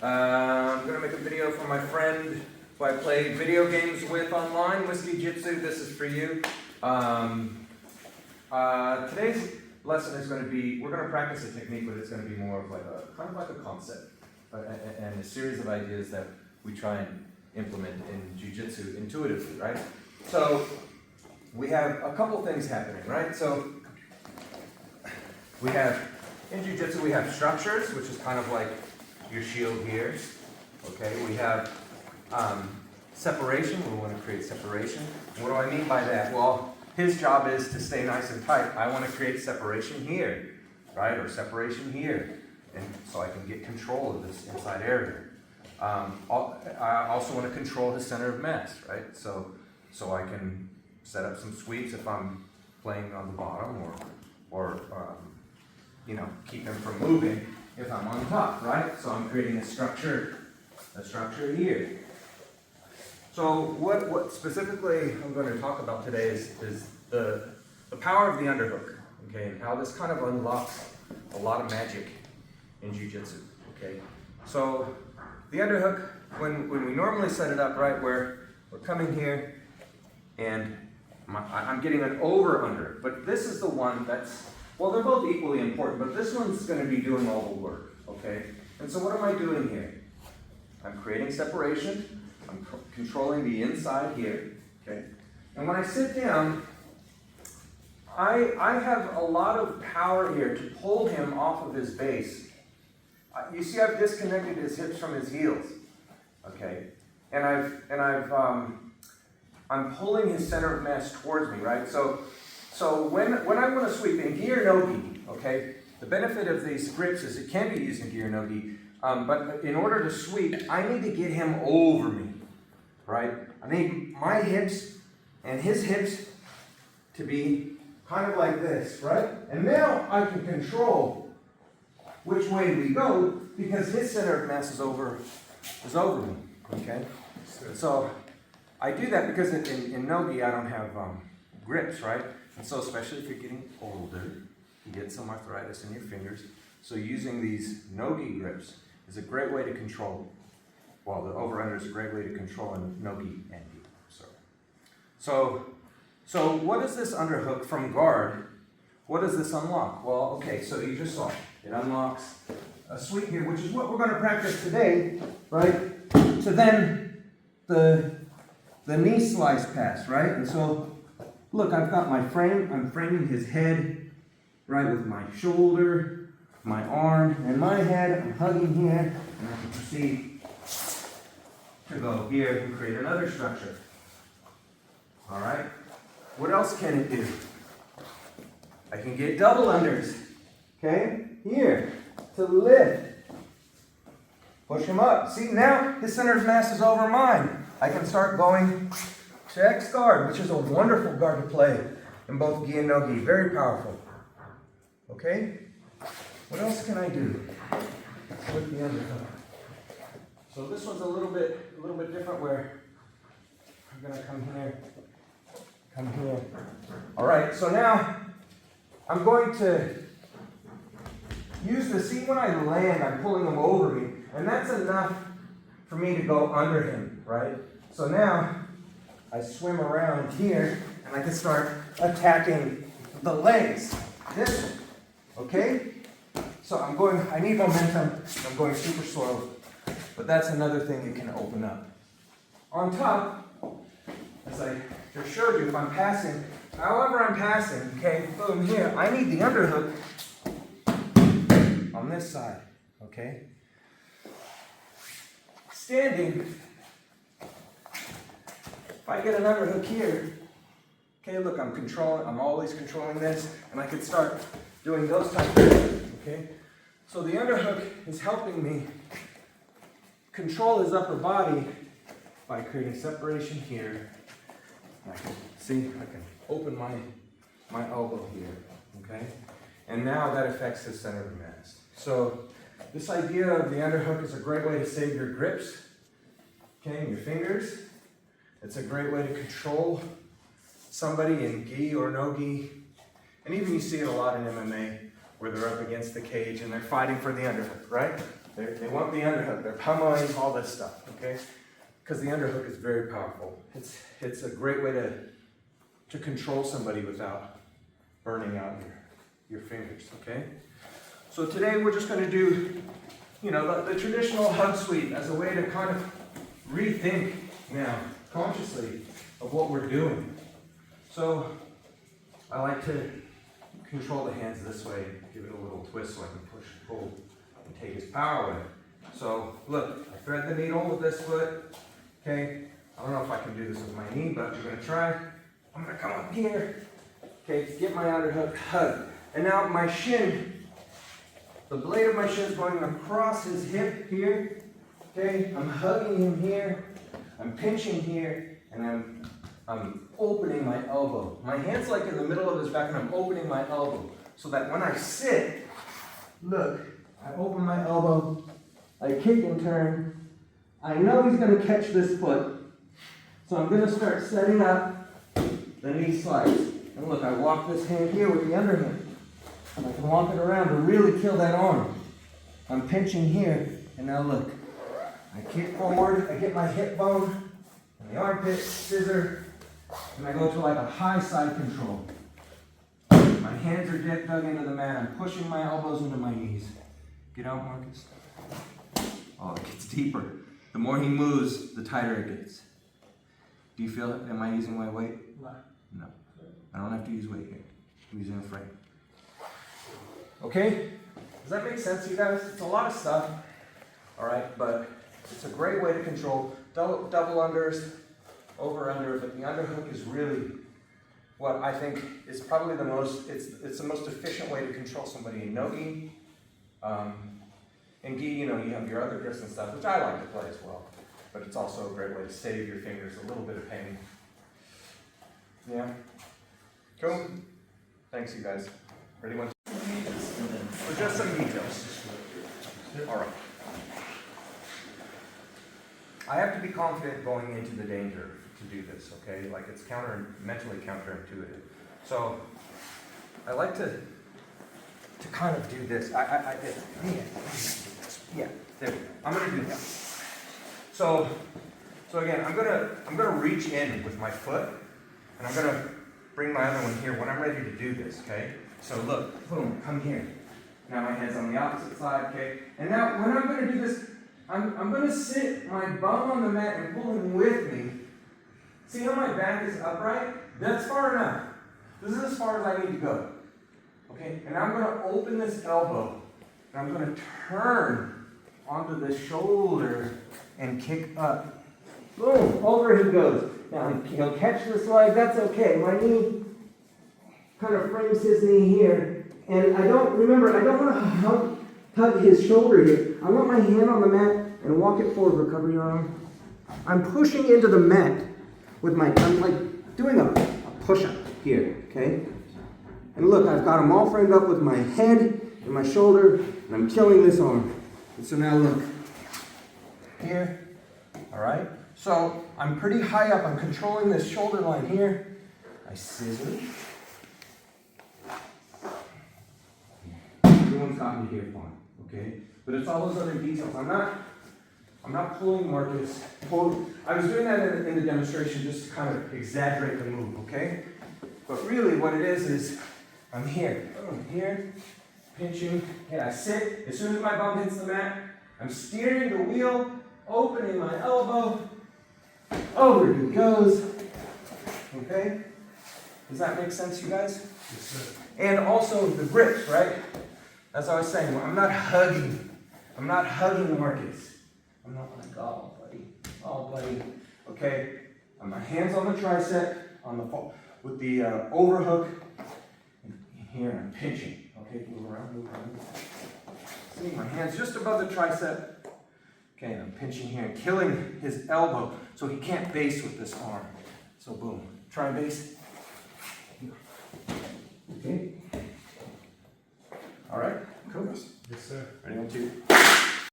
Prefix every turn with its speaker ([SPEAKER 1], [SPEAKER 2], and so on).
[SPEAKER 1] I'm going to make a video for my friend who I play video games with online, Whiskey Jitsu. This is for you. Today's lesson is going to be, we're going to practice a technique, but it's going to be more of like a, kind of like a concept and a series of ideas that we try and implement in Jiu-Jitsu intuitively, right? So we have a couple things happening, right? So we have, in Jiu-Jitsu we have structures, which is kind of like your shield here, okay? We have separation, we want to create separation. What do I mean by that? Well, his job is to stay nice and tight. I want to create separation here, right? Or separation here, and so I can get control of this inside area. I also want to control his center of mass, right? So I can set up some sweeps if I'm playing on the bottom, or keep him from moving if I'm on top, right? So I'm creating a structure here. So what specifically I'm going to talk about today is the power of the underhook, okay, and how this kind of unlocks a lot of magic in Jiu-Jitsu, okay? So the underhook, when we normally set it up, right, where we're coming here and I'm getting an over-under, but this is the one that's, well, they're both equally important, but this one's going to be doing all the work, okay? And so what am I doing here? I'm creating separation. I'm controlling the inside here, okay? And when I sit down, I have a lot of power here to pull him off of his base. You see, I've disconnected his hips from his heels, okay? And I'm pulling his center of mass towards me, right? So when I want to sweep in gi or no gi, okay, the benefit of these grips is it can be used in gi or no gi, but in order to sweep, I need to get him over me, right? I need my hips and his hips to be kind of like this, right? And now I can control which way we go because his center of mass is over me, okay? So I do that because in no-gi I don't have grips, right? And so especially if you're getting older, you get some arthritis in your fingers. So using these no-gi grips is a great way to control. Well, the over-under is a great way to control in no-gi and gi. So what is this underhook from guard? What does this unlock? Well, okay, so you just saw it. It unlocks a sweep here, which is what we're going to practice today, right? To then the knee slice pass, right? And so, look, I've got my frame. I'm framing his head, right, with my shoulder, my arm, and my head. I'm hugging here, and I can proceed to go here and create another structure. All right? What else can it do? I can get double unders, okay? Here, to lift. Push him up. See, now his center of mass is over mine. I can start going to X guard, which is a wonderful guard to play in both gi and no gi. Very powerful. Okay? What else can I do with the underhook? So this one's a little bit different where I'm gonna come here. All right, so now I'm going to use the, see when I land, I'm pulling him over me, and that's enough for me to go under him, right? So now I swim around here and I can start attacking the legs, this one, okay? So I need momentum, I'm going super slow, but that's another thing you can open up. On top, as I just showed you, if I'm passing, however I'm passing, okay, boom, here, I need the underhook on this side, okay? Standing, if I get an underhook here, okay, look, I'm always controlling this, and I can start doing those types of things, okay? So the underhook is helping me control his upper body by creating separation here. I can open my elbow here, okay? And now that affects his center of mass. So this idea of the underhook is a great way to save your grips, okay, your fingers. It's a great way to control somebody in gi or no gi. And even you see it a lot in MMA where they're up against the cage and they're fighting for the underhook, right? They want the underhook. They're pummeling all this stuff, okay? Because the underhook is very powerful. It's a great way to control somebody without burning out your fingers, okay? So today we're just going to do, you know, the traditional hug sweep as a way to kind of rethink now consciously of what we're doing. So I like to control the hands this way, give it a little twist so I can push and pull and take his power away. So look, I thread the needle with this foot, okay? I don't know if I can do this with my knee, but we're going to try. I'm going to come up here, okay, to get my underhook hug. And now my shin, the blade of my shin is going across his hip here, okay? I'm hugging him here, I'm pinching here, and I'm opening my elbow. My hand's like in the middle of his back, and I'm opening my elbow. So that when I sit, look, I open my elbow, I kick and turn. I know he's going to catch this foot. So I'm going to start setting up the knee slice. And look, I walk this hand here with the underhook. I can walk it around to really kill that arm. I'm pinching here, and now look. I kick forward, I get my hip bone, and the armpit, scissor, and I go to like a high side control. My hands are dug into the mat. I'm pushing my elbows into my knees. Get out, Marcus. Oh, it gets deeper. The more he moves, the tighter it gets. Do you feel it? Am I using my weight? No. I don't have to use weight here. I'm using a frame. Okay? Does that make sense to you guys? It's a lot of stuff. All right, but it's a great way to control double unders, over under, but the underhook is really what I think is probably the most, it's the most efficient way to control somebody in no gi. In gi, you know, you have your other grips and stuff, which I like to play as well, but it's also a great way to save your fingers a little bit of pain. Yeah? Cool? Thanks, you guys. Ready, one, two? For just some details. All right. I have to be confident going into the danger to do this, okay? Like it's mentally counterintuitive. So I like to kind of do this. Yeah, there we go. I'm gonna do that. So again, I'm gonna reach in with my foot, and I'm gonna bring my other one here when I'm ready to do this, okay? So look, boom, come here. Now my hand's on the opposite side, okay? And now when I'm gonna do this, I'm going to sit my bum on the mat and pull him with me. See how my back is upright? That's far enough. This is as far as I need to go. Okay? And I'm going to open this elbow. And I'm going to turn onto the shoulder and kick up. Boom! Over he goes. Now he'll catch this leg. That's okay. My knee kind of frames his knee here. And I don't want to hug his shoulder here. I want my hand on the mat and walk it forward. Recover your arm. I'm pushing into the mat with I'm like doing a push-up here, okay? And look, I've got them all framed up with my head and my shoulder, and I'm killing this arm. And so now look, here, all right? So I'm pretty high up. I'm controlling this shoulder line here. I scissor. Everyone's gotten to here fine. Okay, but it's all those other details. I'm not pulling Marcus. I was doing that in the demonstration just to kind of exaggerate the move, okay? But really what it is I'm here, here, pinching, and I sit. As soon as my bum hits the mat, I'm steering the wheel, opening my elbow, over he goes, okay? Does that make sense, you guys?
[SPEAKER 2] Yes, sir.
[SPEAKER 1] And also the grips, right? As I was saying, I'm not hugging Marcus. I'm not like, oh buddy, okay? My hands on the tricep, with the overhook, and here I'm pinching. Okay, move around. See, my hand's just above the tricep. Okay, and I'm pinching here and killing his elbow so he can't base with this arm. So boom, try and base. Okay. All right, cool.
[SPEAKER 2] Yes, sir.
[SPEAKER 1] Ready, 1, 2.